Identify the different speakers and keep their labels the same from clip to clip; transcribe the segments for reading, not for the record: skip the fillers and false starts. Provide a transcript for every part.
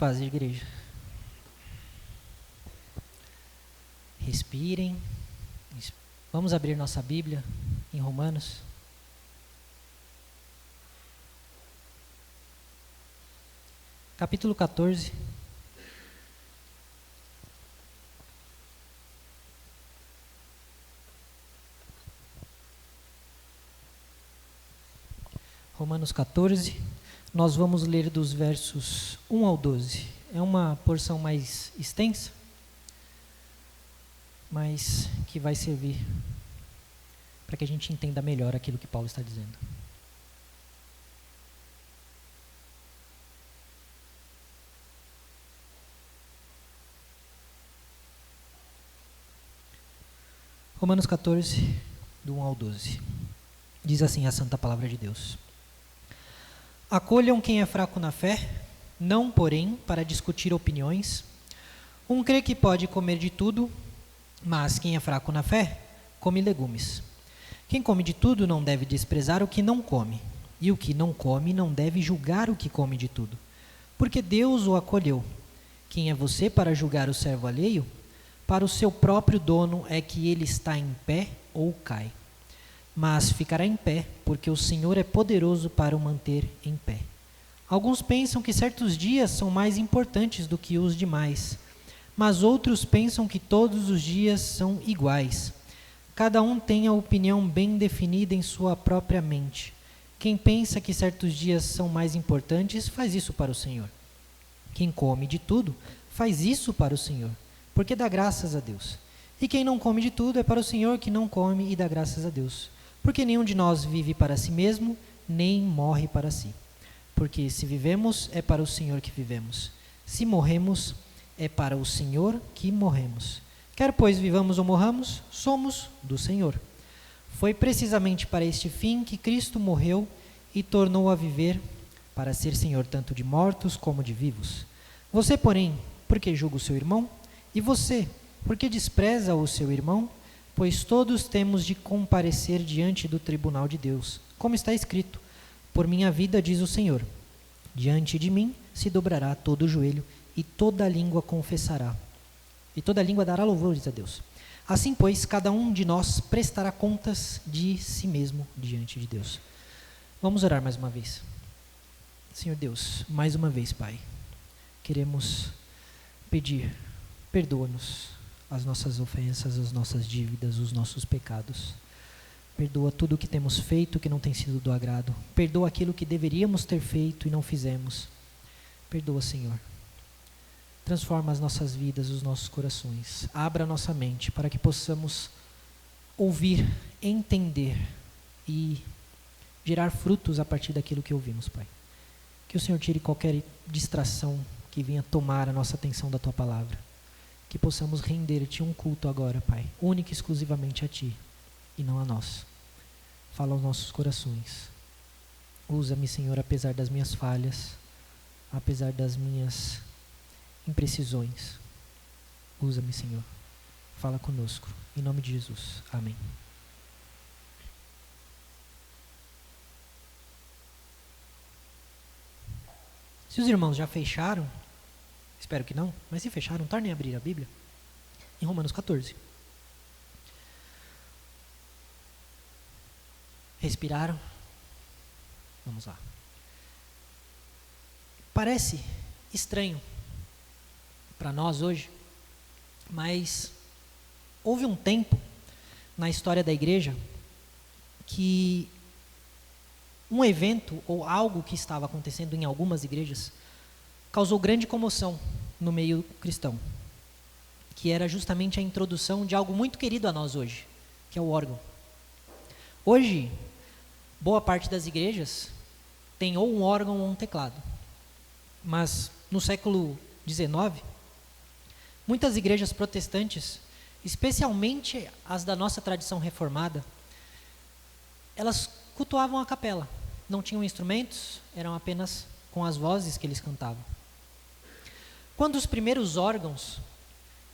Speaker 1: paz, igreja. Respirem. Vamos abrir nossa Bíblia em Romanos. Capítulo 14. Romanos 14. Nós vamos ler dos versos 1 ao 12. É uma porção mais extensa, mas que vai servir para que a gente entenda melhor aquilo que Paulo está dizendo. Romanos 14, do 1 ao 12. Diz assim a santa palavra de Deus. Acolham quem é fraco na fé, não, porém, para discutir opiniões. Um crê que pode comer de tudo, mas quem é fraco na fé, come legumes. Quem come de tudo não deve desprezar o que não come, e o que não come não deve julgar o que come de tudo, porque Deus o acolheu. Quem é você para julgar o servo alheio? Para o seu próprio dono é que ele está em pé ou cai. Mas ficará em pé, porque o Senhor é poderoso para o manter em pé. Alguns pensam que certos dias são mais importantes do que os demais, mas outros pensam que todos os dias são iguais. Cada um tem a opinião bem definida em sua própria mente. Quem pensa que certos dias são mais importantes, faz isso para o Senhor. Quem come de tudo, faz isso para o Senhor, porque dá graças a Deus. E quem não come de tudo, é para o Senhor que não come e dá graças a Deus. Porque nenhum de nós vive para si mesmo, nem morre para si. Porque se vivemos, é para o Senhor que vivemos. Se morremos, é para o Senhor que morremos. Quer pois vivamos ou morramos, somos do Senhor. Foi precisamente para este fim que Cristo morreu e tornou a viver, para ser Senhor tanto de mortos como de vivos. Você, porém, por que julga o seu irmão? E você, por que despreza o seu irmão? Pois todos temos de comparecer diante do tribunal de Deus. Como está escrito, por minha vida, diz o Senhor, diante de mim se dobrará todo o joelho e toda língua confessará. E toda língua dará louvores a Deus. Assim, pois, cada um de nós prestará contas de si mesmo diante de Deus. Vamos orar mais uma vez. Senhor Deus, mais uma vez, Pai, queremos pedir, perdoa-nos as nossas ofensas, as nossas dívidas, os nossos pecados. Perdoa tudo o que temos feito que não tem sido do agrado. Perdoa aquilo que deveríamos ter feito e não fizemos. Perdoa, Senhor. Transforma as nossas vidas, os nossos corações. Abra a nossa mente para que possamos ouvir, entender e gerar frutos a partir daquilo que ouvimos, Pai. Que o Senhor tire qualquer distração que venha tomar a nossa atenção da Tua palavra. Que possamos render-te um culto agora, Pai, único e exclusivamente a Ti e não a nós. Fala aos nossos corações. Usa-me, Senhor, apesar das minhas falhas, apesar das minhas imprecisões. Usa-me, Senhor. Fala conosco. Em nome de Jesus. Amém. Se os irmãos já fecharam, espero que não, mas se fecharam, tornem a abrir a Bíblia em Romanos 14. Respiraram? Vamos lá. Parece estranho para nós hoje, mas houve um tempo na história da igreja que um evento ou algo que estava acontecendo em algumas igrejas causou grande comoção no meio cristão, que era justamente a introdução de algo muito querido a nós hoje, que é o órgão. Hoje, boa parte das igrejas tem ou um órgão ou um teclado, mas no século XIX, muitas igrejas protestantes, especialmente as da nossa tradição reformada, elas cultuavam a capela, não tinham instrumentos, eram apenas com as vozes que eles cantavam. Quando os primeiros órgãos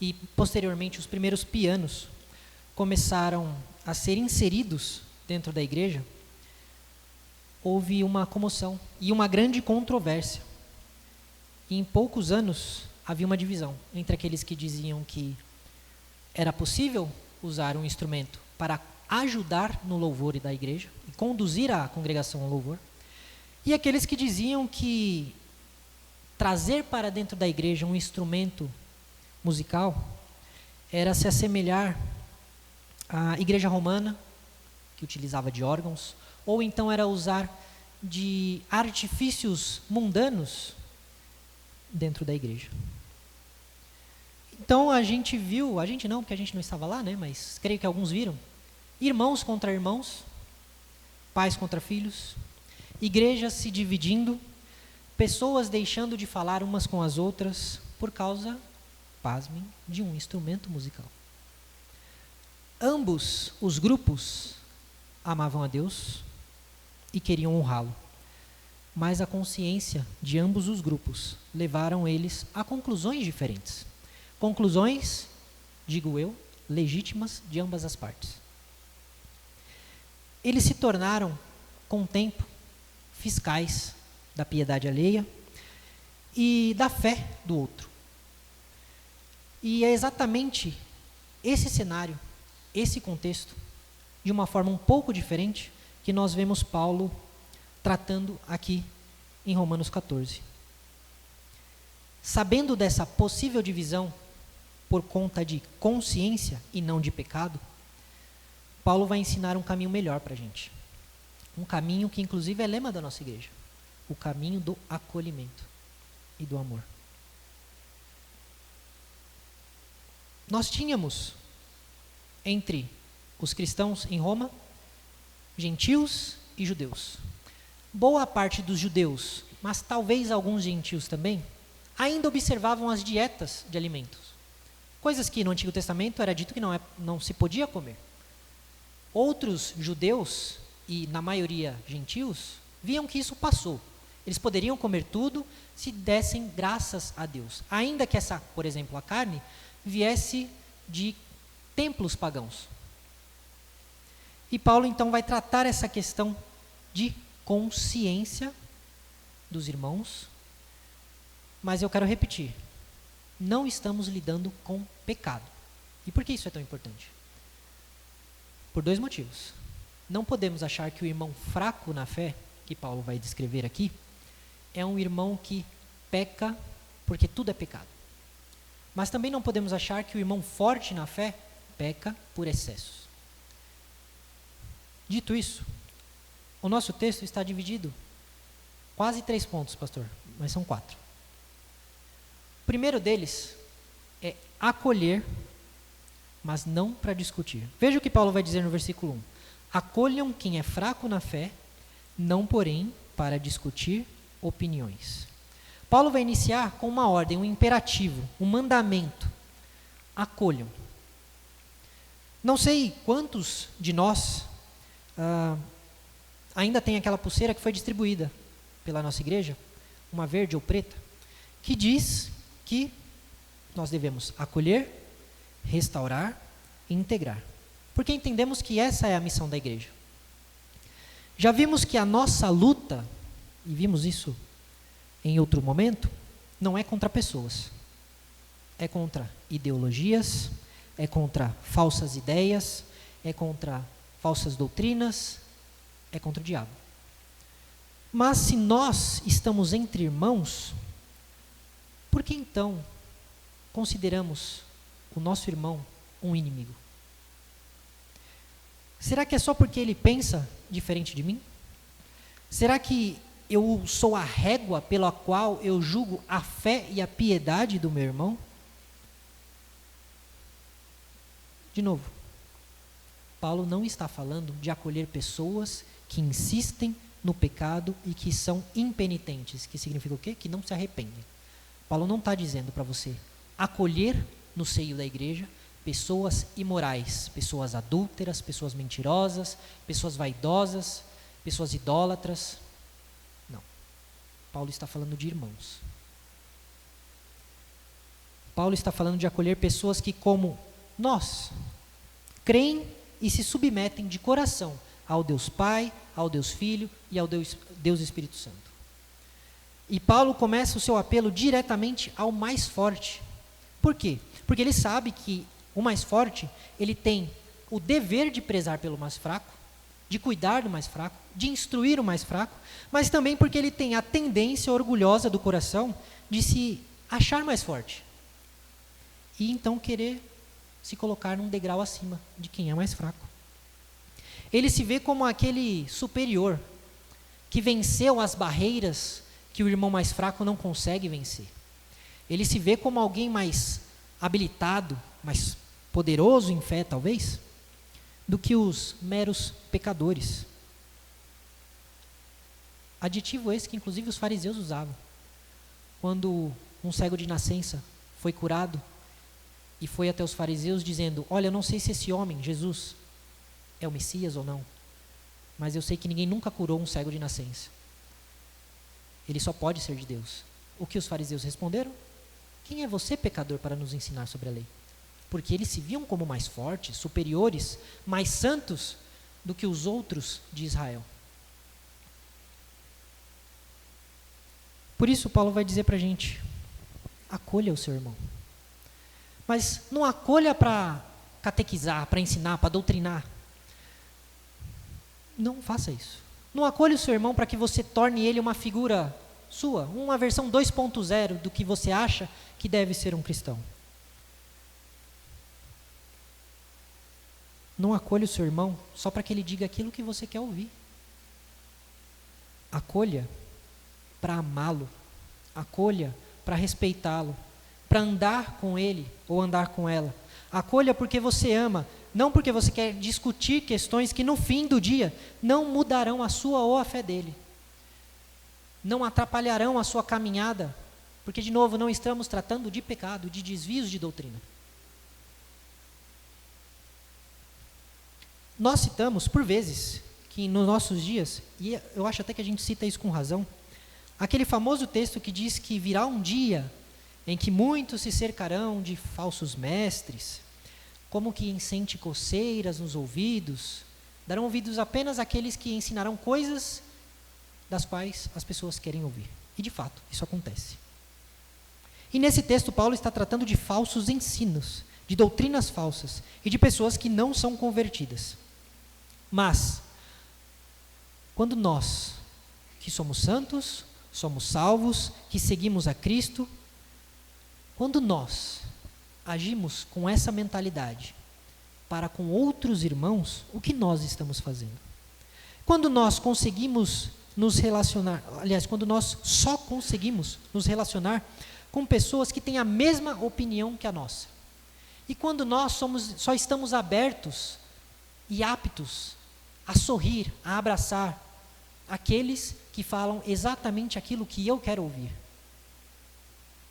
Speaker 1: e posteriormente os primeiros pianos começaram a ser inseridos dentro da igreja, houve uma comoção e uma grande controvérsia E em poucos anos havia uma divisão entre aqueles que diziam que era possível usar um instrumento para ajudar no louvor da igreja e conduzir a congregação ao louvor, e aqueles que diziam que trazer para dentro da igreja um instrumento musical era se assemelhar à igreja romana, que utilizava de órgãos, ou então era usar de artifícios mundanos dentro da igreja. Então a gente viu, a gente não, porque a gente não estava lá, né? Mas creio que alguns viram, irmãos contra irmãos, pais contra filhos, igrejas se dividindo, pessoas deixando de falar umas com as outras por causa, pasmem, de um instrumento musical. Ambos os grupos amavam a Deus e queriam honrá-lo, mas a consciência de ambos os grupos levaram eles a conclusões diferentes. Conclusões, digo eu, legítimas de ambas as partes. Eles se tornaram, com o tempo, fiscais da piedade alheia e da fé do outro. E é exatamente esse cenário, esse contexto, de uma forma um pouco diferente, que nós vemos Paulo tratando aqui em Romanos 14. Sabendo dessa possível divisão por conta de consciência e não de pecado, Paulo vai ensinar um caminho melhor para a gente. Um caminho que inclusive é lema da nossa igreja. O caminho do acolhimento e do amor. Nós tínhamos entre os cristãos em Roma, gentios e judeus. Boa parte dos judeus, mas talvez alguns gentios também, ainda observavam as dietas de alimentos. Coisas que no Antigo Testamento era dito que não se podia comer. Outros judeus, e na maioria gentios, viam que isso passou. Eles poderiam comer tudo se dessem graças a Deus. Ainda que essa, por exemplo, a carne, viesse de templos pagãos. E Paulo então vai tratar essa questão de consciência dos irmãos, mas eu quero repetir, não estamos lidando com pecado. E por que isso é tão importante? Por dois motivos. Não podemos achar que o irmão fraco na fé, que Paulo vai descrever aqui, é um irmão que peca porque tudo é pecado. Mas também não podemos achar que o irmão forte na fé peca por excessos. Dito isso, o nosso texto está dividido quase 3 pontos, pastor, mas são 4. O primeiro deles é acolher, mas não para discutir. Veja o que Paulo vai dizer no versículo 1. Acolham quem é fraco na fé, não porém para discutir opiniões. Paulo vai iniciar com uma ordem, um imperativo, um mandamento. Acolham. Não sei quantos de nós ainda tem aquela pulseira que foi distribuída pela nossa igreja, uma verde ou preta, que diz que nós devemos acolher, restaurar e integrar. Porque entendemos que essa é a missão da igreja. Já vimos que a nossa luta, e vimos isso em outro momento, não é contra pessoas. É contra ideologias, é contra falsas ideias, é contra falsas doutrinas, é contra o diabo. Mas se nós estamos entre irmãos, por que então consideramos o nosso irmão um inimigo? Será que é só porque ele pensa diferente de mim? Será que eu sou a régua pela qual eu julgo a fé e a piedade do meu irmão? De novo, Paulo não está falando de acolher pessoas que insistem no pecado e que são impenitentes, que significa o quê? Que não se arrependem. Paulo não está dizendo para você acolher no seio da igreja pessoas imorais, pessoas adúlteras, pessoas mentirosas, pessoas vaidosas, pessoas idólatras. Não. Paulo está falando de irmãos. Paulo está falando de acolher pessoas que, como nós, creem e se submetem de coração ao Deus Pai, ao Deus Filho e ao Deus Espírito Santo. E Paulo começa o seu apelo diretamente ao mais forte. Por quê? Porque ele sabe que o mais forte, ele tem o dever de prezar pelo mais fraco, de cuidar do mais fraco, de instruir o mais fraco, mas também porque ele tem a tendência orgulhosa do coração de se achar mais forte. E então querer se colocar num degrau acima de quem é mais fraco. Ele se vê como aquele superior que venceu as barreiras que o irmão mais fraco não consegue vencer. Ele se vê como alguém mais habilitado, mais poderoso em fé, talvez, do que os meros pecadores. Aditivo esse que inclusive os fariseus usavam. Quando um cego de nascença foi curado e foi até os fariseus dizendo: olha, eu não sei se esse homem, Jesus, é o Messias ou não, mas eu sei que ninguém nunca curou um cego de nascença. Ele só pode ser de Deus. O que os fariseus responderam? Quem é você, pecador, para nos ensinar sobre a lei? Porque eles se viam como mais fortes, superiores, mais santos do que os outros de Israel. Por isso Paulo vai dizer para a gente: acolha o seu irmão. Mas não acolha para catequizar, para ensinar, para doutrinar. Não faça isso. Não acolha o seu irmão para que você torne ele uma figura sua, uma versão 2.0 do que você acha que deve ser um cristão. Não acolha o seu irmão só para que ele diga aquilo que você quer ouvir. Acolha para amá-lo. Acolha para respeitá-lo. Para andar com ele ou andar com ela. Acolha porque você ama, não porque você quer discutir questões que no fim do dia não mudarão a sua ou a fé dele. Não atrapalharão a sua caminhada, porque de novo não estamos tratando de pecado, de desvios de doutrina. Nós citamos, por vezes, que nos nossos dias, e eu acho até que a gente cita isso com razão, aquele famoso texto que diz que virá um dia em que muitos se cercarão de falsos mestres, como que sente coceiras nos ouvidos, darão ouvidos apenas àqueles que ensinarão coisas das quais as pessoas querem ouvir. E de fato, isso acontece. E nesse texto, Paulo está tratando de falsos ensinos, de doutrinas falsas e de pessoas que não são convertidas. Mas, quando nós, que somos santos, somos salvos, que seguimos a Cristo, quando nós agimos com essa mentalidade para com outros irmãos, o que nós estamos fazendo? Quando nós conseguimos nos relacionar, aliás, quando nós só conseguimos nos relacionar com pessoas que têm a mesma opinião que a nossa, e quando nós só estamos abertos e aptos a sorrir, a abraçar aqueles que falam exatamente aquilo que eu quero ouvir.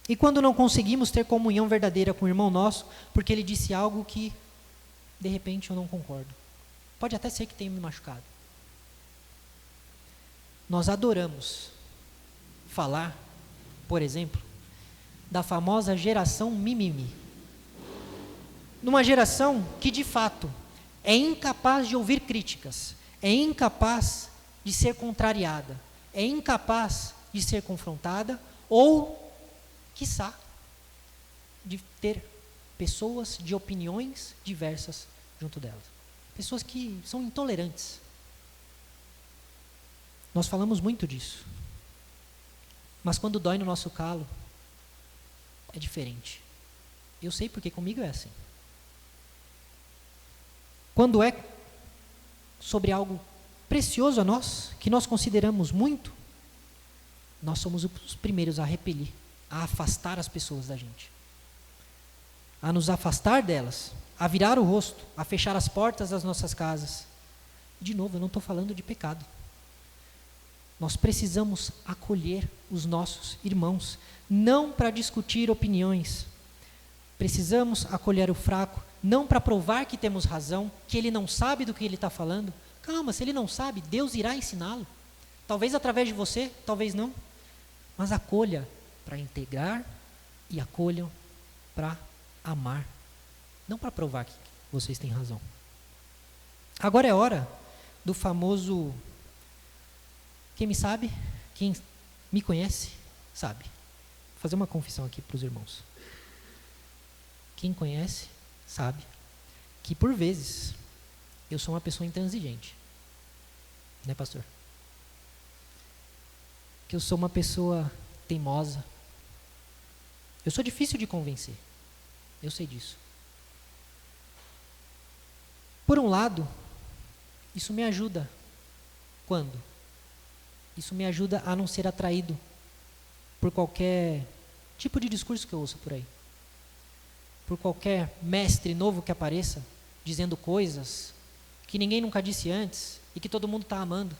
Speaker 1: E quando não conseguimos ter comunhão verdadeira com o irmão nosso, porque ele disse algo que, de repente, eu não concordo. Pode até ser que tenha me machucado. Nós adoramos falar, por exemplo, da famosa geração mimimi. Numa geração que, de fato, é incapaz de ouvir críticas, é incapaz de ser contrariada, é incapaz de ser confrontada ou, quiçá, de ter pessoas de opiniões diversas junto delas. Pessoas que são intolerantes. Nós falamos muito disso. Mas quando dói no nosso calo, é diferente. Eu sei porque comigo é assim. Quando é sobre algo precioso a nós, que nós consideramos muito, nós somos os primeiros a repelir, a afastar as pessoas da gente, a nos afastar delas, a virar o rosto, a fechar as portas das nossas casas. De novo, eu não estou falando de pecado. Nós precisamos acolher os nossos irmãos, não para discutir opiniões. Precisamos acolher o fraco, não para provar que temos razão, que ele não sabe do que ele está falando. Calma, se ele não sabe, Deus irá ensiná-lo. Talvez através de você, talvez não. Mas acolha para integrar e acolham para amar. Não para provar que vocês têm razão. Agora é hora do famoso... Quem me sabe? Quem me conhece? sabe. Vou fazer uma confissão aqui para os irmãos. Quem conhece, sabe que por vezes eu sou uma pessoa intransigente. Né, pastor? Que eu sou uma pessoa teimosa. Eu sou difícil de convencer. Eu sei disso. Por um lado, isso me ajuda. Quando? Isso me ajuda a não ser atraído por qualquer tipo de discurso que eu ouço por aí. Por qualquer mestre novo que apareça, dizendo coisas que ninguém nunca disse antes e que todo mundo está amando.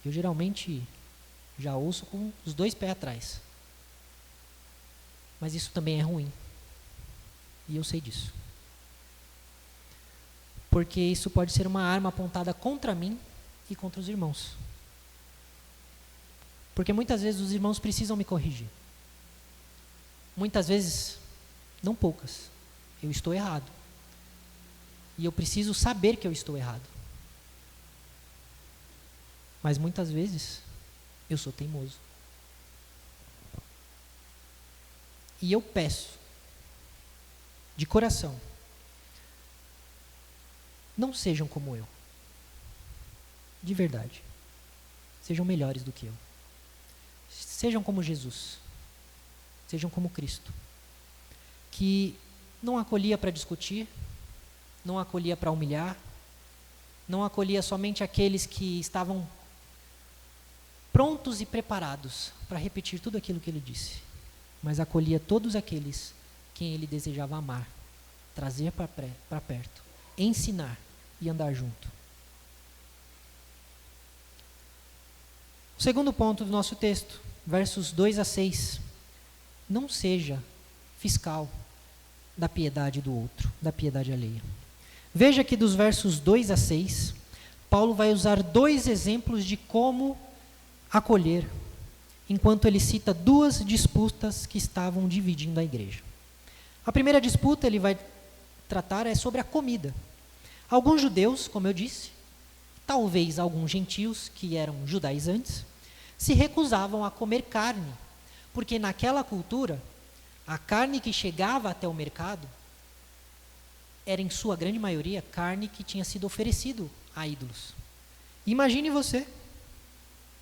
Speaker 1: Eu geralmente já ouço com os 2 pés atrás. Mas isso também é ruim. E eu sei disso. Porque isso pode ser uma arma apontada contra mim e contra os irmãos. Porque muitas vezes os irmãos precisam me corrigir. Muitas vezes, não poucas, eu estou errado. E eu preciso saber que eu estou errado. Mas muitas vezes, eu sou teimoso. E eu peço, de coração, não sejam como eu. De verdade. Sejam melhores do que eu. Sejam como Jesus. Sejam como Cristo. Que não acolhia para discutir, não acolhia para humilhar, não acolhia somente aqueles que estavam prontos e preparados para repetir tudo aquilo que ele disse, mas acolhia todos aqueles quem ele desejava amar, trazer para perto, ensinar e andar junto. O segundo ponto do nosso texto, versos 2 a 6. Não seja fiscal da piedade do outro, da piedade alheia. Veja que dos versos 2 a 6, Paulo vai usar 2 exemplos de como acolher, enquanto ele cita 2 disputas que estavam dividindo a igreja. A primeira disputa ele vai tratar é sobre a comida. Alguns judeus, como eu disse, talvez alguns gentios que eram judaizantes, se recusavam a comer carne, porque naquela cultura, a carne que chegava até o mercado era, em sua grande maioria, carne que tinha sido oferecido a ídolos. Imagine você,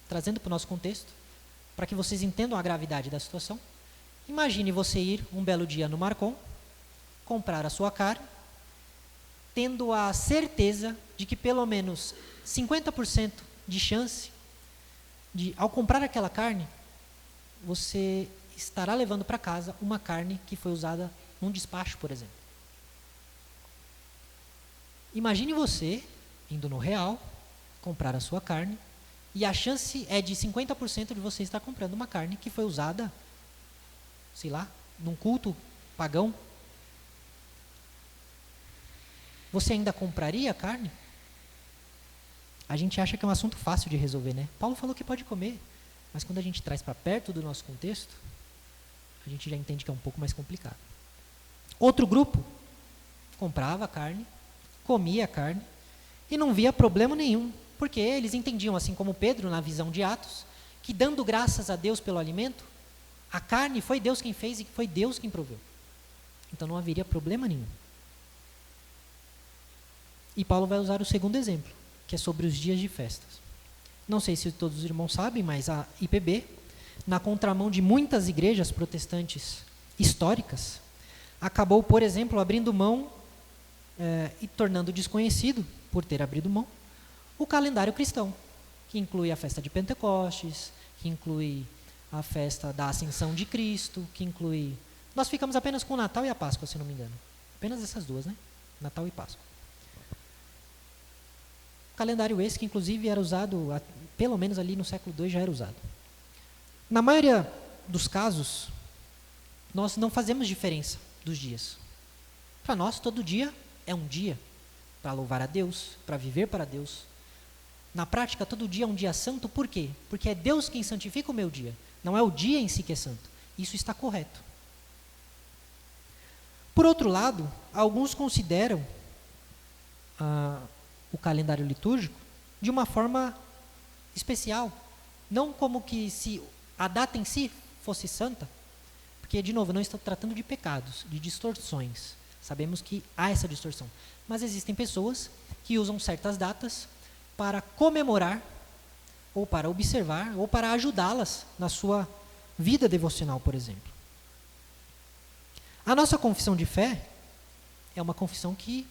Speaker 1: trazendo para o nosso contexto, para que vocês entendam a gravidade da situação, imagine você ir um belo dia no Marcon, comprar a sua carne, tendo a certeza de que pelo menos 50% de chance de, ao comprar aquela carne, você estará levando para casa uma carne que foi usada num despacho, por exemplo. Imagine você indo no Real, comprar a sua carne, e a chance é de 50% de você estar comprando uma carne que foi usada, sei lá, num culto pagão. Você ainda compraria a carne? A gente acha que é um assunto fácil de resolver, né? Paulo falou que pode comer, mas quando a gente traz para perto do nosso contexto, a gente já entende que é um pouco mais complicado. Outro grupo comprava a carne, comia a carne e não via problema nenhum, porque eles entendiam, assim como Pedro na visão de Atos, que dando graças a Deus pelo alimento, a carne foi Deus quem fez e foi Deus quem proveu. Então não haveria problema nenhum. E Paulo vai usar o segundo exemplo, que é sobre os dias de festas. Não sei se todos os irmãos sabem, mas a IPB, na contramão de muitas igrejas protestantes históricas, acabou, por exemplo, abrindo mão e tornando desconhecido, por ter abrido mão, o calendário cristão, que inclui a festa de Pentecostes, que inclui a festa da Ascensão de Cristo, que inclui... Nós ficamos apenas com o Natal e a Páscoa, se não me engano. Apenas essas duas, né? Natal e Páscoa. Calendário esse que inclusive era usado, pelo menos ali no século II já era usado. Na maioria dos casos, nós não fazemos diferença dos dias. Para nós, todo dia é um dia para louvar a Deus, para viver para Deus. Na prática, todo dia é um dia santo, por quê? Porque é Deus quem santifica o meu dia, não é o dia em si que é santo. Isso está correto. Por outro lado, alguns consideram o calendário litúrgico de uma forma especial, não como que se a data em si fosse santa, porque, de novo, não estou tratando de pecados, de distorções. Sabemos que há essa distorção. Mas existem pessoas que usam certas datas para comemorar, ou para observar, ou para ajudá-las na sua vida devocional, por exemplo. A nossa confissão de fé é uma confissão que,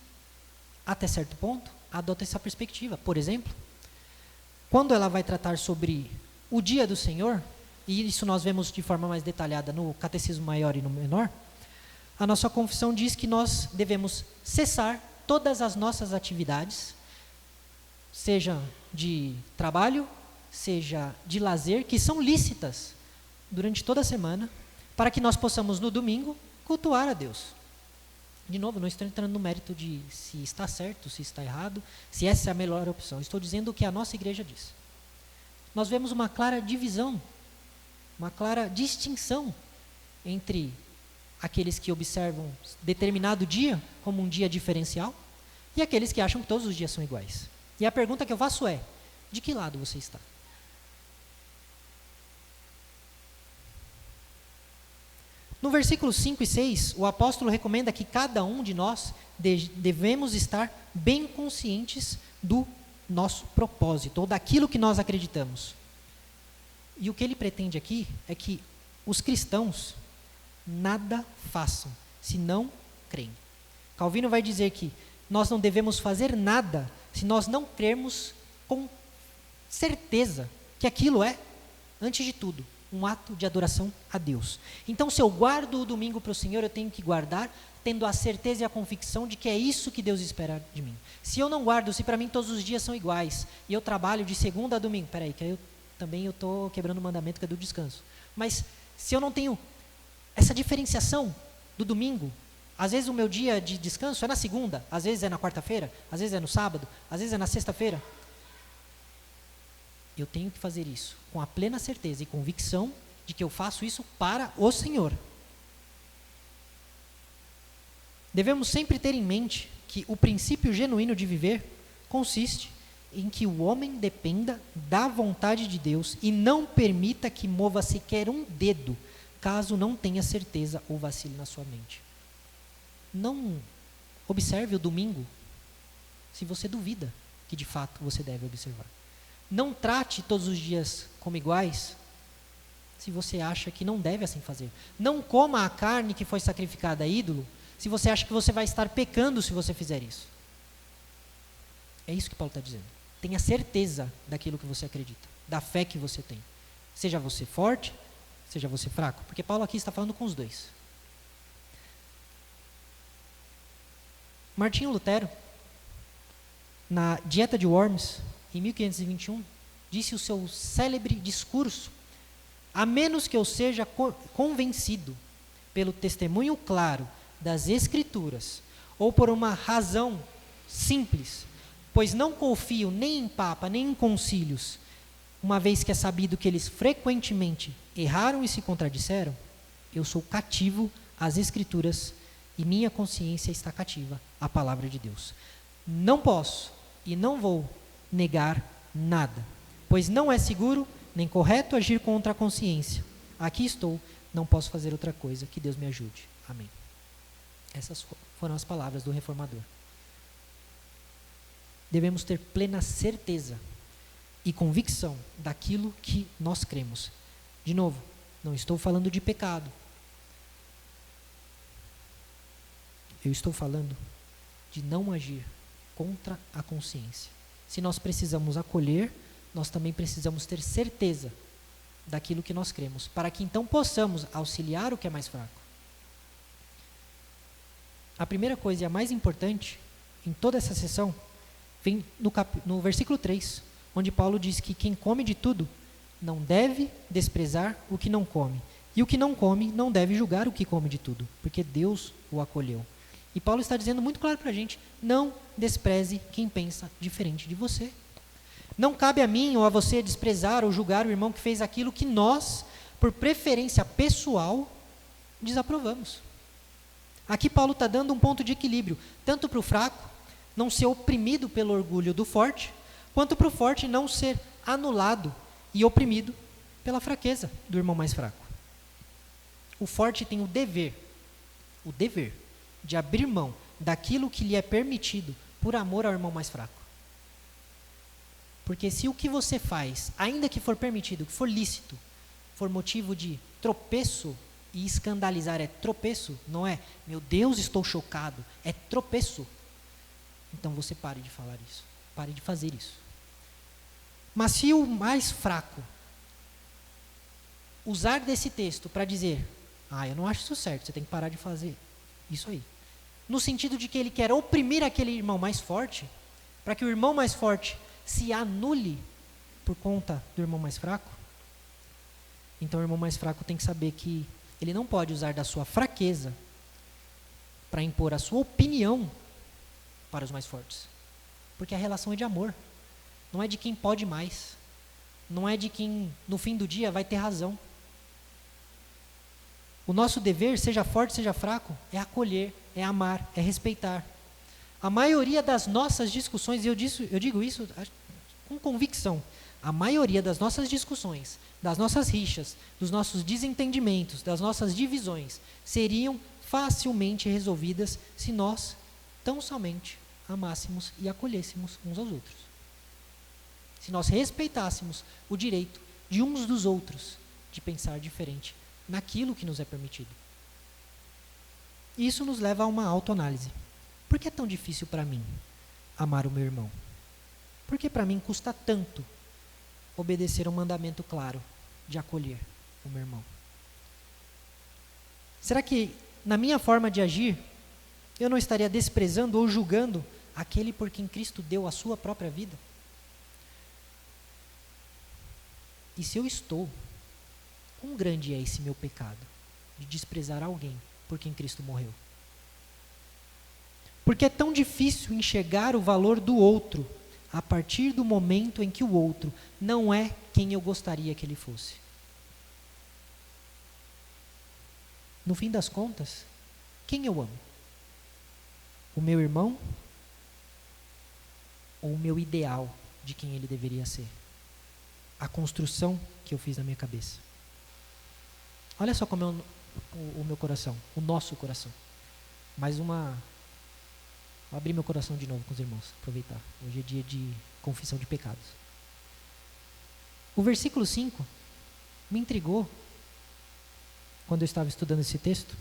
Speaker 1: até certo ponto, adota essa perspectiva. Por exemplo, quando ela vai tratar sobre o dia do Senhor, e isso nós vemos de forma mais detalhada no Catecismo Maior e no Menor, a nossa confissão diz que nós devemos cessar todas as nossas atividades, seja de trabalho, seja de lazer, que são lícitas durante toda a semana, para que nós possamos no domingo cultuar a Deus. De novo, não estou entrando no mérito de se está certo, se está errado, se essa é a melhor opção. Estou dizendo o que a nossa igreja diz. Nós vemos uma clara divisão, uma clara distinção entre aqueles que observam determinado dia como um dia diferencial e aqueles que acham que todos os dias são iguais. E a pergunta que eu faço é: de que lado você está? No versículos 5 e 6, o apóstolo recomenda que cada um de nós devemos estar bem conscientes do nosso propósito, ou daquilo que nós acreditamos. E o que ele pretende aqui é que os cristãos nada façam, se não creem. Calvino vai dizer que nós não devemos fazer nada se nós não crermos com certeza que aquilo é, antes de tudo, um ato de adoração a Deus. Então, se eu guardo o domingo para o Senhor, eu tenho que guardar tendo a certeza e a convicção de que é isso que Deus espera de mim. Se eu não guardo, se para mim todos os dias são iguais, e eu trabalho de segunda a domingo, peraí, que aí eu estou quebrando o mandamento que é do descanso. Mas se eu não tenho essa diferenciação do domingo, às vezes o meu dia de descanso é na segunda, às vezes é na quarta-feira, às vezes é no sábado, às vezes é na sexta-feira. Eu tenho que fazer isso com a plena certeza e convicção de que eu faço isso para o Senhor. Devemos sempre ter em mente que o princípio genuíno de viver consiste em que o homem dependa da vontade de Deus e não permita que mova sequer um dedo, caso não tenha certeza ou vacile na sua mente. Não observe o domingo se você duvida que de fato você deve observar. Não trate todos os dias como iguais se você acha que não deve assim fazer. Não coma a carne que foi sacrificada a ídolo se você acha que você vai estar pecando se você fizer isso. É isso que Paulo está dizendo. Tenha certeza daquilo que você acredita, da fé que você tem. Seja você forte, seja você fraco. Porque Paulo aqui está falando com os dois. Martinho Lutero, na Dieta de Worms, em 1521, disse o seu célebre discurso: a menos que eu seja convencido pelo testemunho claro das Escrituras, ou por uma razão simples, pois não confio nem em Papa, nem em concílios, uma vez que é sabido que eles frequentemente erraram e se contradisseram, eu sou cativo às Escrituras e minha consciência está cativa à palavra de Deus. Não posso e não vou negar nada, pois não é seguro nem correto agir contra a consciência. Aqui estou, não posso fazer outra coisa, que Deus me ajude. Amém. Essas foram as palavras do reformador. Devemos ter plena certeza e convicção daquilo que nós cremos. De novo, não estou falando de pecado. Eu estou falando de não agir contra a consciência. Se nós precisamos acolher, nós também precisamos ter certeza daquilo que nós cremos, para que então possamos auxiliar o que é mais fraco. A primeira coisa e a mais importante em toda essa sessão vem no versículo 3, onde Paulo diz que quem come de tudo não deve desprezar o que não come, e o que não come não deve julgar o que come de tudo, porque Deus o acolheu. E Paulo está dizendo muito claro para a gente: não despreze quem pensa diferente de você. Não cabe a mim ou a você desprezar ou julgar o irmão que fez aquilo que nós, por preferência pessoal, desaprovamos. Aqui Paulo está dando um ponto de equilíbrio, tanto para o fraco não ser oprimido pelo orgulho do forte, quanto para o forte não ser anulado e oprimido pela fraqueza do irmão mais fraco. O forte tem o dever de abrir mão daquilo que lhe é permitido por amor ao irmão mais fraco. Porque se o que você faz, ainda que for permitido, que for lícito, for motivo de tropeço, e escandalizar é tropeço, não é, meu Deus, estou chocado, é tropeço. Então você pare de falar isso, pare de fazer isso. Mas se o mais fraco usar desse texto para dizer, eu não acho isso certo, você tem que parar de fazer isso aí, no sentido de que ele quer oprimir aquele irmão mais forte, para que o irmão mais forte se anule por conta do irmão mais fraco, então o irmão mais fraco tem que saber que ele não pode usar da sua fraqueza para impor a sua opinião para os mais fortes. Porque a relação é de amor. Não é de quem pode mais. Não é de quem, no fim do dia, vai ter razão. O nosso dever, seja forte, seja fraco, é acolher, é amar, é respeitar. A maioria das nossas discussões, e eu digo isso com convicção, a maioria das nossas discussões, das nossas rixas, dos nossos desentendimentos, das nossas divisões, seriam facilmente resolvidas se nós tão somente amássemos e acolhêssemos uns aos outros. Se nós respeitássemos o direito de uns dos outros de pensar diferente naquilo que nos é permitido. Isso nos leva a uma autoanálise. Por que é tão difícil para mim amar o meu irmão? Por que para mim custa tanto obedecer a um mandamento claro de acolher o meu irmão? Será que na minha forma de agir eu não estaria desprezando ou julgando aquele por quem Cristo deu a sua própria vida? E se eu estou, quão grande é esse meu pecado de desprezar alguém por quem Cristo morreu? Porque é tão difícil enxergar o valor do outro a partir do momento em que o outro não é quem eu gostaria que ele fosse. No fim das contas, quem eu amo? O meu irmão ou o meu ideal de quem ele deveria ser? A construção que eu fiz na minha cabeça. Olha só como é o meu coração, o nosso coração. Vou abrir meu coração de novo com os irmãos, aproveitar. Hoje é dia de confissão de pecados. O versículo 5 me intrigou quando eu estava estudando esse texto.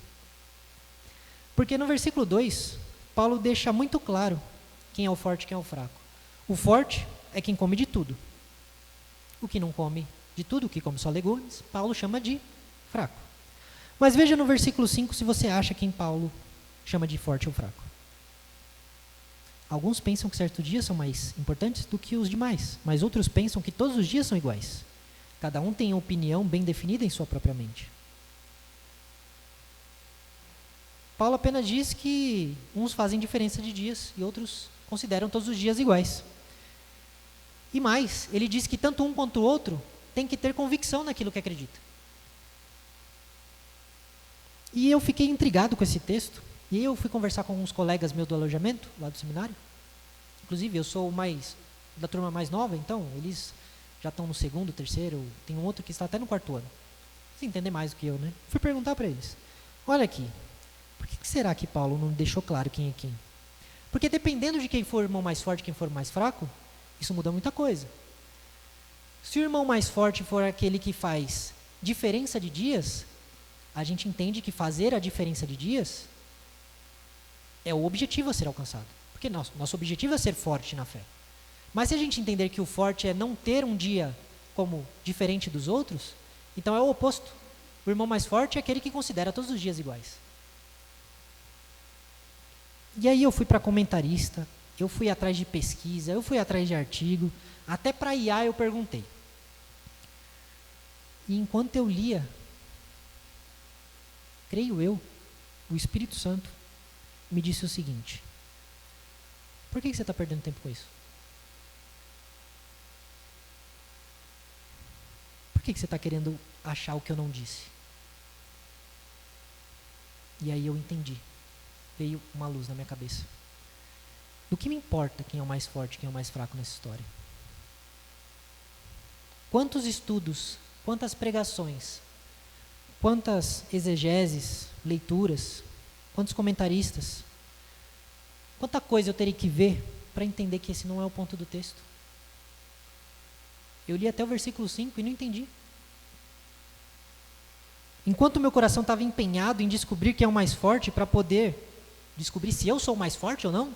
Speaker 1: Porque no versículo 2, Paulo deixa muito claro quem é o forte e quem é o fraco. O forte é quem come de tudo. O que não come de tudo, o que come só legumes, Paulo chama de fraco. Mas veja no versículo 5 se você acha quem Paulo chama de forte ou fraco. Alguns pensam que certos dias são mais importantes do que os demais, mas outros pensam que todos os dias são iguais. Cada um tem uma opinião bem definida em sua própria mente. Paulo apenas diz que uns fazem diferença de dias e outros consideram todos os dias iguais. E mais, ele diz que tanto um quanto o outro tem que ter convicção naquilo que acredita. E eu fiquei intrigado com esse texto. E eu fui conversar com alguns colegas meus do alojamento, lá do seminário. Inclusive, eu sou da turma mais nova, então eles já estão no segundo, terceiro, tem um outro que está até no quarto ano. Você entender mais do que eu, né? Fui perguntar para eles. Olha aqui, por que será que Paulo não deixou claro quem é quem? Porque dependendo de quem for o irmão mais forte e quem for o mais fraco, isso muda muita coisa. Se o irmão mais forte for aquele que faz diferença de dias, a gente entende que fazer a diferença de dias é o objetivo a ser alcançado. Porque nosso objetivo é ser forte na fé. Mas se a gente entender que o forte é não ter um dia como diferente dos outros, então é o oposto. O irmão mais forte é aquele que considera todos os dias iguais. E aí eu fui para comentarista, eu fui atrás de pesquisa, eu fui atrás de artigo, até para IA eu perguntei. E enquanto eu lia, creio eu, o Espírito Santo me disse o seguinte: por que você está perdendo tempo com isso? Por que você está querendo achar o que eu não disse? E aí eu entendi. Veio uma luz na minha cabeça. Do que me importa quem é o mais forte, quem é o mais fraco nessa história? Quantos estudos quantas pregações, quantas exegeses, leituras, quantos comentaristas, quanta coisa eu teria que ver para entender que esse não é o ponto do texto. Eu li até o versículo 5 e não entendi. Enquanto meu coração estava empenhado em descobrir quem é o mais forte para poder descobrir se eu sou o mais forte ou não,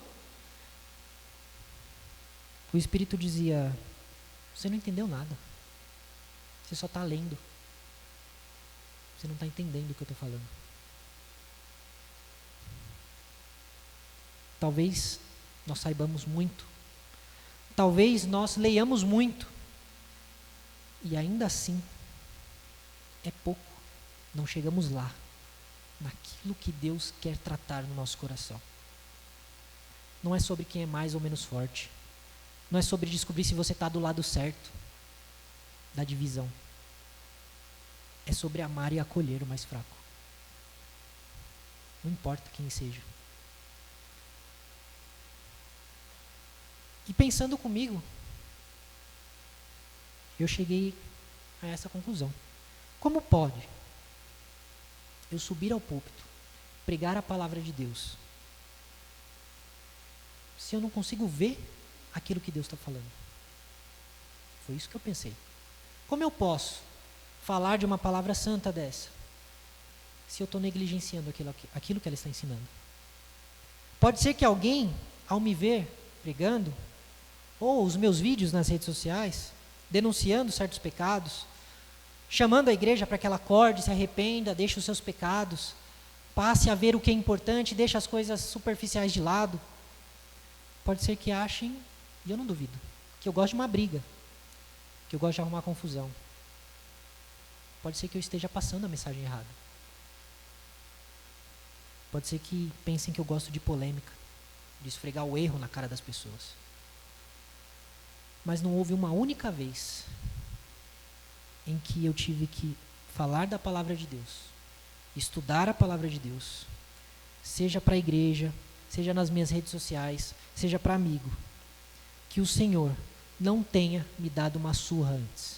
Speaker 1: o Espírito dizia: você não entendeu nada. Você só está lendo. Você não está entendendo o que eu estou falando. Talvez nós saibamos muito. Talvez nós leiamos muito. E ainda assim, é pouco. Não chegamos lá, naquilo que Deus quer tratar no nosso coração. Não é sobre quem é mais ou menos forte. Não é sobre descobrir se você está do lado certo da divisão. É sobre amar e acolher o mais fraco. Não importa quem seja. E pensando comigo, eu cheguei a essa conclusão. Como pode eu subir ao púlpito, pregar a palavra de Deus, se eu não consigo ver aquilo que Deus está falando? Foi isso que eu pensei. Como eu posso falar de uma palavra santa dessa, se eu estou negligenciando aquilo que ela está ensinando? Pode ser que alguém, ao me ver pregando, ou os meus vídeos nas redes sociais, denunciando certos pecados, chamando a igreja para que ela acorde, se arrependa, deixe os seus pecados, passe a ver o que é importante, deixe as coisas superficiais de lado. Pode ser que achem, e eu não duvido, que eu gosto de uma briga, que eu gosto de arrumar confusão. Pode ser que eu esteja passando a mensagem errada. Pode ser que pensem que eu gosto de polêmica, de esfregar o erro na cara das pessoas. Mas não houve uma única vez em que eu tive que falar da palavra de Deus, estudar a palavra de Deus, seja para a igreja, seja nas minhas redes sociais, seja para amigo, que o Senhor não tenha me dado uma surra antes.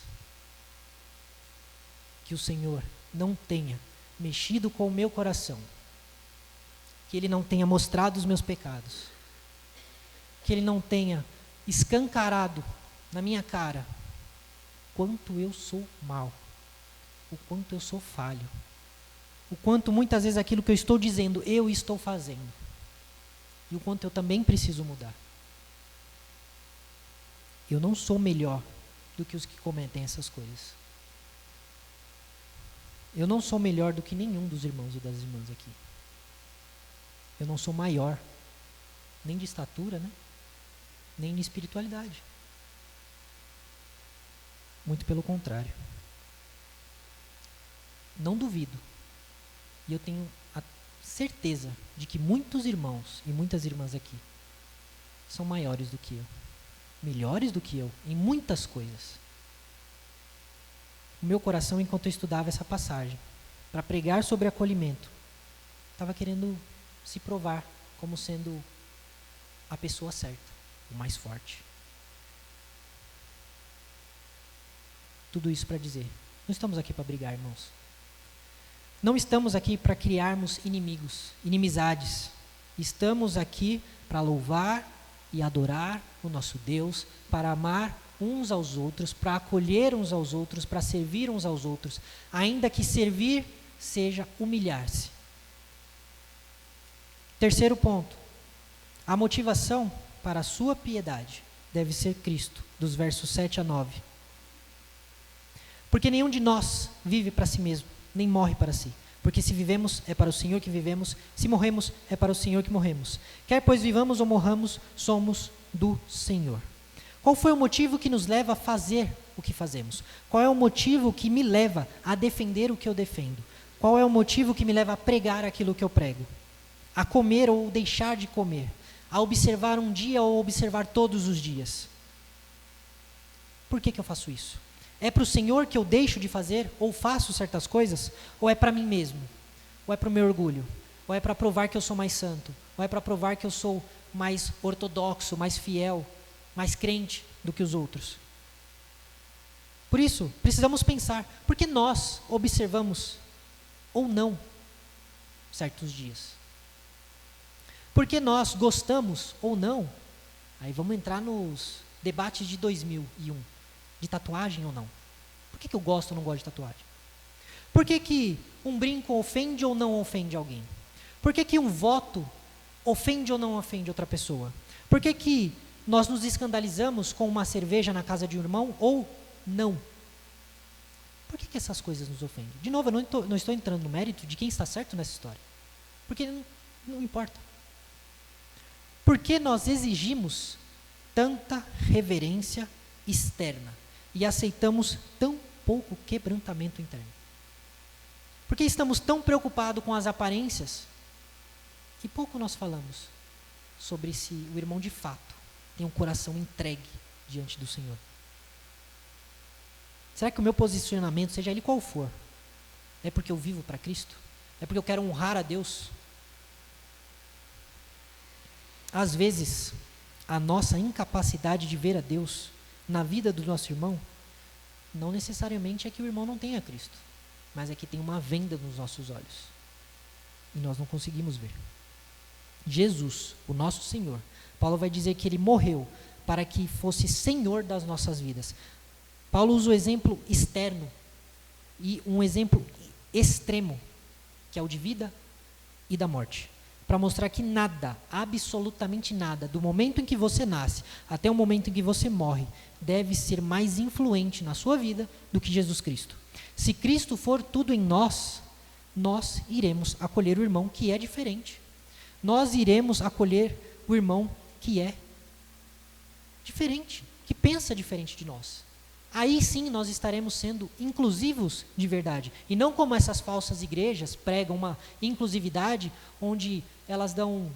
Speaker 1: Que o Senhor não tenha mexido com o meu coração. Que Ele não tenha mostrado os meus pecados. Que Ele não tenha escancarado na minha cara quanto eu sou mau, o quanto eu sou falho, o quanto muitas vezes aquilo que eu estou dizendo, eu estou fazendo, e o quanto eu também preciso mudar. Eu não sou melhor do que os que cometem essas coisas. Eu não sou melhor do que nenhum dos irmãos e das irmãs aqui. Eu não sou maior, nem de estatura, né? Nem de espiritualidade. Muito pelo contrário. Não duvido. E eu tenho a certeza de que muitos irmãos e muitas irmãs aqui são maiores do que eu. Melhores do que eu em muitas coisas. O meu coração, enquanto eu estudava essa passagem, para pregar sobre acolhimento, estava querendo se provar como sendo a pessoa certa, o mais forte. Tudo isso para dizer, não estamos aqui para brigar, irmãos. Não estamos aqui para criarmos inimigos, inimizades. Estamos aqui para louvar e adorar o nosso Deus, para amar uns aos outros, para acolher uns aos outros, para servir uns aos outros, ainda que servir seja humilhar-se. Terceiro ponto, a motivação para a sua piedade deve ser Cristo, dos versos 7 a 9. Porque nenhum de nós vive para si mesmo, nem morre para si. Porque se vivemos, é para o Senhor que vivemos, se morremos, é para o Senhor que morremos. Quer pois vivamos ou morramos, somos do Senhor. Qual foi o motivo que nos leva a fazer o que fazemos? Qual é o motivo que me leva a defender o que eu defendo? Qual é o motivo que me leva a pregar aquilo que eu prego? A comer ou deixar de comer? A observar um dia ou observar todos os dias? Por que eu faço isso? É para o Senhor que eu deixo de fazer ou faço certas coisas? Ou é para mim mesmo? Ou é para o meu orgulho? Ou é para provar que eu sou mais santo? Ou é para provar que eu sou mais ortodoxo, mais fiel, mais crente do que os outros? Por isso, precisamos pensar, por que nós observamos ou não certos dias? Por que nós gostamos ou não? Aí vamos entrar nos debates de 2001, de tatuagem ou não. Por que eu gosto ou não gosto de tatuagem? Por que um brinco ofende ou não ofende alguém? Por que um voto ofende ou não ofende outra pessoa? Por que nós nos escandalizamos com uma cerveja na casa de um irmão ou não? Por que essas coisas nos ofendem? De novo, eu não estou entrando no mérito de quem está certo nessa história. Porque não importa. Por que nós exigimos tanta reverência externa e aceitamos tão pouco quebrantamento interno? Por que estamos tão preocupados com as aparências e pouco nós falamos sobre se o irmão de fato tem um coração entregue diante do Senhor? Será que o meu posicionamento, seja ele qual for, é porque eu vivo para Cristo? É porque eu quero honrar a Deus? Às vezes, a nossa incapacidade de ver a Deus na vida do nosso irmão, não necessariamente é que o irmão não tenha Cristo, mas é que tem uma venda nos nossos olhos e nós não conseguimos ver. Jesus, o nosso Senhor, Paulo vai dizer que Ele morreu para que fosse Senhor das nossas vidas. Paulo usa o exemplo externo e um exemplo extremo, que é o de vida e da morte, para mostrar que nada, absolutamente nada, do momento em que você nasce até o momento em que você morre, deve ser mais influente na sua vida do que Jesus Cristo. Se Cristo for tudo em nós, nós iremos acolher o irmão que é diferente. Nós iremos acolher o irmão que é diferente, que pensa diferente de nós. Aí sim nós estaremos sendo inclusivos de verdade. E não como essas falsas igrejas pregam uma inclusividade onde elas dão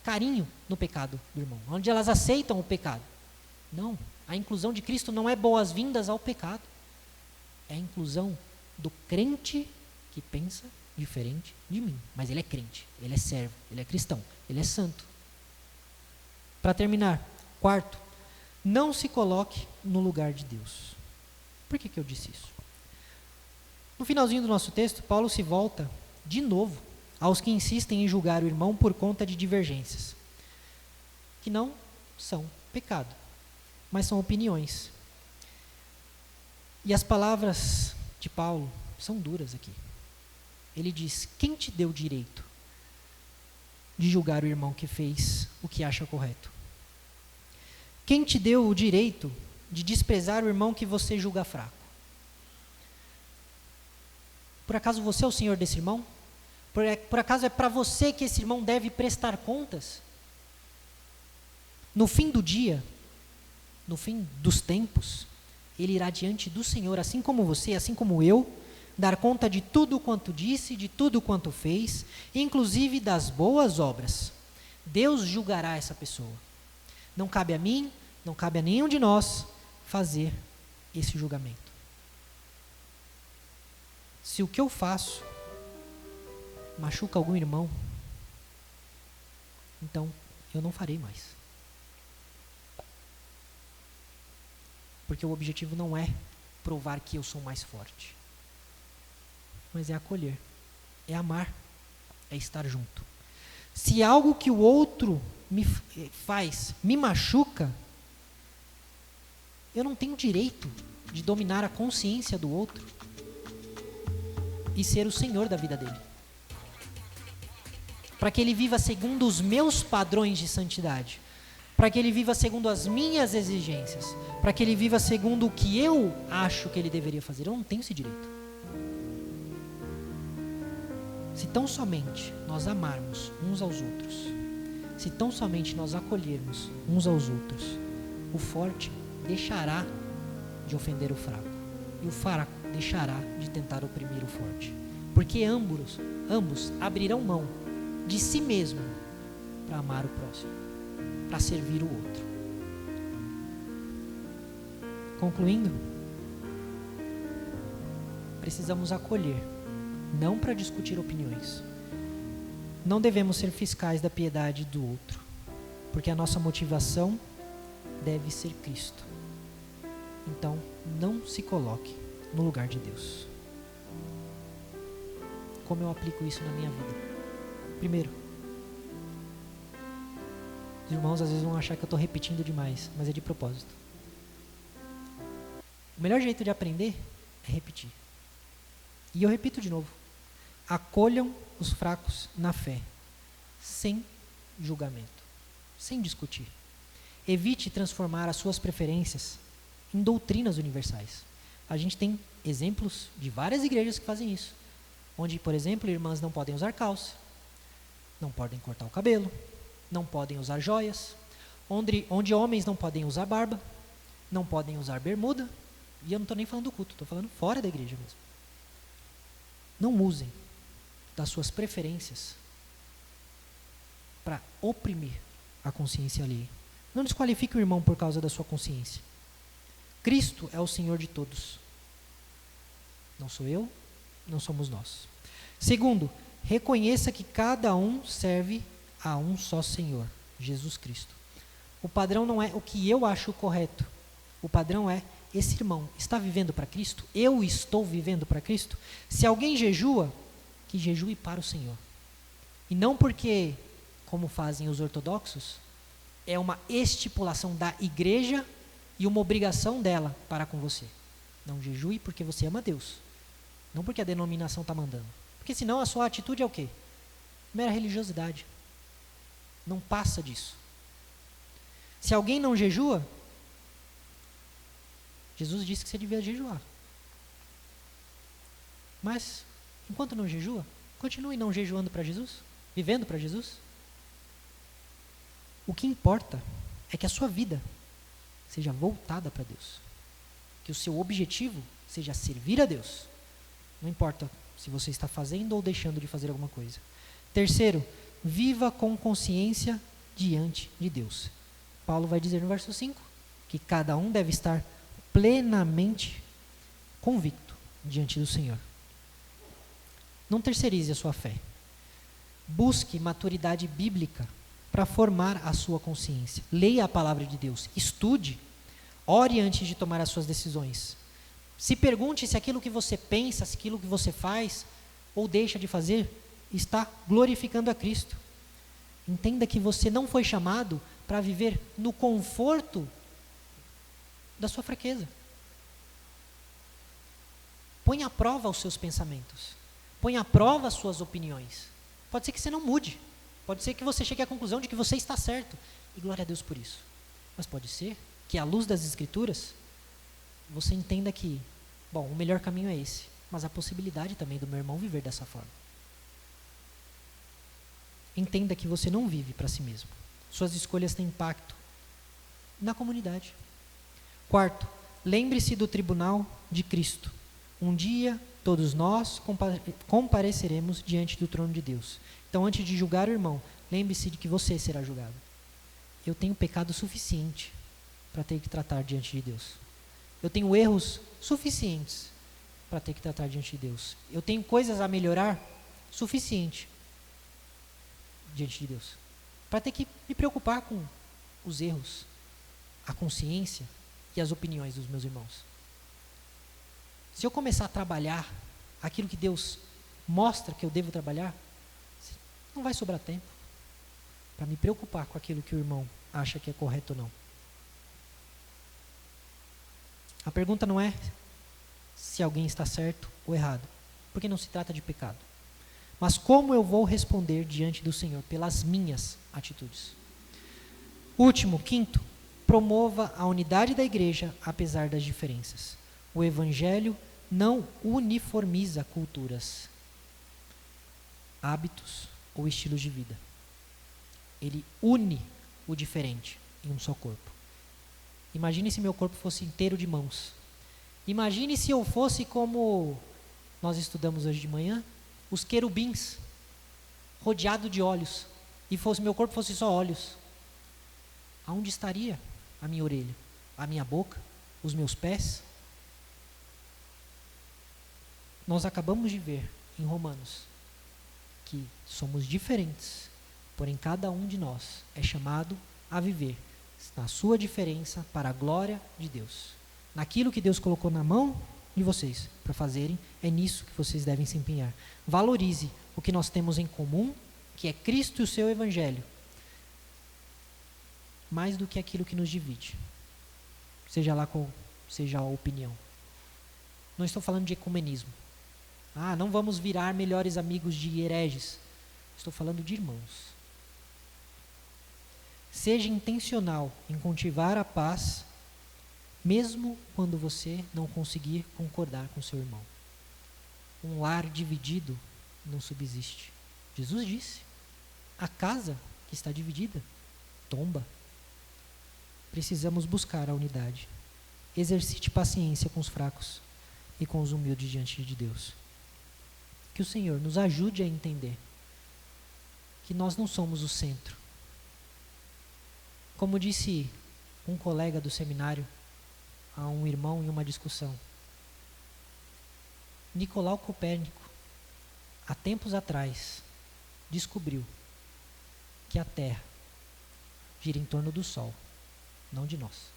Speaker 1: carinho no pecado do irmão, onde elas aceitam o pecado. Não, a inclusão de Cristo não é boas-vindas ao pecado. É a inclusão do crente que pensa diferente de mim. Mas ele é crente, ele é servo, ele é cristão, ele é santo. Para terminar, quarto, não se coloque no lugar de Deus. Por que eu disse isso? No finalzinho do nosso texto, Paulo se volta, de novo, aos que insistem em julgar o irmão por conta de divergências, que não são pecado, mas são opiniões. E as palavras de Paulo são duras aqui. Ele diz: quem te deu o direito de julgar o irmão que fez o que acha correto? Quem te deu o direito de desprezar o irmão que você julga fraco? Por acaso você é o senhor desse irmão? Por acaso é para você que esse irmão deve prestar contas? No fim do dia, no fim dos tempos, ele irá diante do Senhor, assim como você, assim como eu, dar conta de tudo quanto disse, de tudo quanto fez, inclusive das boas obras. Deus julgará essa pessoa. Não cabe a mim, não cabe a nenhum de nós fazer esse julgamento. Se o que eu faço machuca algum irmão, então eu não farei mais. Porque o objetivo não é provar que eu sou mais forte, mas é acolher, é amar, é estar junto. Se algo que o outro me faz me machuca, eu não tenho direito de dominar a consciência do outro e ser o senhor da vida dele, para que ele viva segundo os meus padrões de santidade, para que ele viva segundo as minhas exigências, para que ele viva segundo o que eu acho que ele deveria fazer. Eu não tenho esse direito. Se tão somente nós amarmos uns aos outros, se tão somente nós acolhermos uns aos outros, o forte deixará de ofender o fraco, e o fraco deixará de tentar oprimir o forte, porque ambos abrirão mão de si mesmo para amar o próximo, para servir o outro. Concluindo, precisamos acolher, não para discutir opiniões. Não devemos ser fiscais da piedade do outro, porque a nossa motivação deve ser Cristo. então não se coloque no lugar de Deus. Como eu aplico isso na minha vida? Primeiro, os irmãos às vezes vão achar que eu estou repetindo demais, mas é de propósito. O melhor jeito de aprender é repetir. E eu repito de novo. Acolham os fracos na fé, sem julgamento, sem discutir. Evite transformar as suas preferências em doutrinas universais. A gente tem exemplos de várias igrejas que fazem isso, onde, por exemplo, irmãs não podem usar calça, não podem cortar o cabelo, não podem usar joias, onde homens não podem usar barba, não podem usar bermuda, e eu não estou nem falando do culto, estou falando fora da igreja mesmo. Não usem das suas preferências para oprimir a consciência alheia. Não desqualifique o irmão por causa da sua consciência. Cristo é o Senhor de todos. Não sou eu, não somos nós. Segundo, reconheça que cada um serve a um só Senhor, Jesus Cristo. O padrão não é o que eu acho correto. O padrão é, esse irmão está vivendo para Cristo? Eu estou vivendo para Cristo? Se alguém jejua, que jejue para o Senhor. E não porque, como fazem os ortodoxos, é uma estipulação da igreja e uma obrigação dela para com você. Não jejue porque você ama Deus. Não porque a denominação está mandando. Porque senão a sua atitude é o quê? Mera religiosidade. Não passa disso. Se alguém não jejua, Jesus disse que você devia jejuar. Mas, enquanto não jejua, continue não jejuando para Jesus, vivendo para Jesus. O que importa é que a sua vida seja voltada para Deus. Que o seu objetivo seja servir a Deus. Não importa se você está fazendo ou deixando de fazer alguma coisa. Terceiro, viva com consciência diante de Deus. Paulo vai dizer no verso 5 que cada um deve estar plenamente convicto diante do Senhor. Não terceirize a sua fé. Busque maturidade bíblica para formar a sua consciência. Leia a palavra de Deus, estude, ore antes de tomar as suas decisões. Se pergunte se aquilo que você pensa, se aquilo que você faz ou deixa de fazer está glorificando a Cristo. Entenda que você não foi chamado para viver no conforto da sua fraqueza. Põe à prova os seus pensamentos. Põe à prova as suas opiniões. Pode ser que você não mude. Pode ser que você chegue à conclusão de que você está certo. E glória a Deus por isso. Mas pode ser que, à luz das Escrituras, você entenda que, bom, o melhor caminho é esse. Mas há possibilidade também do meu irmão viver dessa forma. Entenda que você não vive para si mesmo. Suas escolhas têm impacto na comunidade. Quarto, lembre-se do tribunal de Cristo. Um dia, todos nós compareceremos diante do trono de Deus. Então, antes de julgar o irmão, lembre-se de que você será julgado. Eu tenho pecado suficiente para ter que tratar diante de Deus. Eu tenho erros suficientes para ter que tratar diante de Deus. Eu tenho coisas a melhorar suficiente diante de Deus. Para ter que me preocupar com os erros, a consciência e as opiniões dos meus irmãos. Se eu começar a trabalhar aquilo que Deus mostra que eu devo trabalhar, não vai sobrar tempo para me preocupar com aquilo que o irmão acha que é correto ou não. A pergunta não é se alguém está certo ou errado, porque não se trata de pecado. Mas como eu vou responder diante do Senhor pelas minhas atitudes. Último, quinto, promova a unidade da igreja apesar das diferenças. O Evangelho não uniformiza culturas, hábitos ou estilos de vida. Ele une o diferente em um só corpo. Imagine se meu corpo fosse inteiro de mãos. Imagine se eu fosse como nós estudamos hoje de manhã, os querubins, rodeado de olhos, e meu corpo fosse só olhos. Aonde estaria a minha orelha, a minha boca, os meus pés? Nós acabamos de ver em Romanos que somos diferentes, porém cada um de nós é chamado a viver na sua diferença para a glória de Deus. naquilo que Deus colocou na mão de vocês para fazerem, é nisso que vocês devem se empenhar. Valorize o que nós temos em comum, que é Cristo e o seu Evangelho, mais do que aquilo que nos divide, seja lá qual seja a opinião. Não estou falando de ecumenismo. Não vamos virar melhores amigos de hereges. Estou falando de irmãos. Seja intencional em cultivar a paz, mesmo quando você não conseguir concordar com seu irmão. Um lar dividido não subsiste. Jesus disse: a casa que está dividida tomba. Precisamos buscar a unidade. Exercite paciência com os fracos e com os humildes diante de Deus. Que o Senhor nos ajude a entender que nós não somos o centro. Como disse um colega do seminário a um irmão em uma discussão, Nicolau Copérnico, há tempos atrás, descobriu que a Terra gira em torno do Sol, não de nós.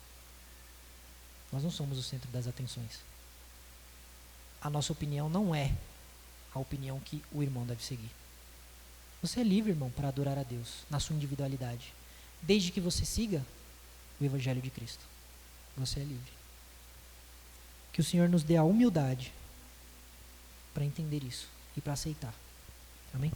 Speaker 1: Nós não somos o centro das atenções. A nossa opinião não é a opinião que o irmão deve seguir. Você é livre, irmão, para adorar a Deus na sua individualidade, desde que você siga o Evangelho de Cristo. Você é livre. Que o Senhor nos dê a humildade para entender isso e para aceitar. Amém?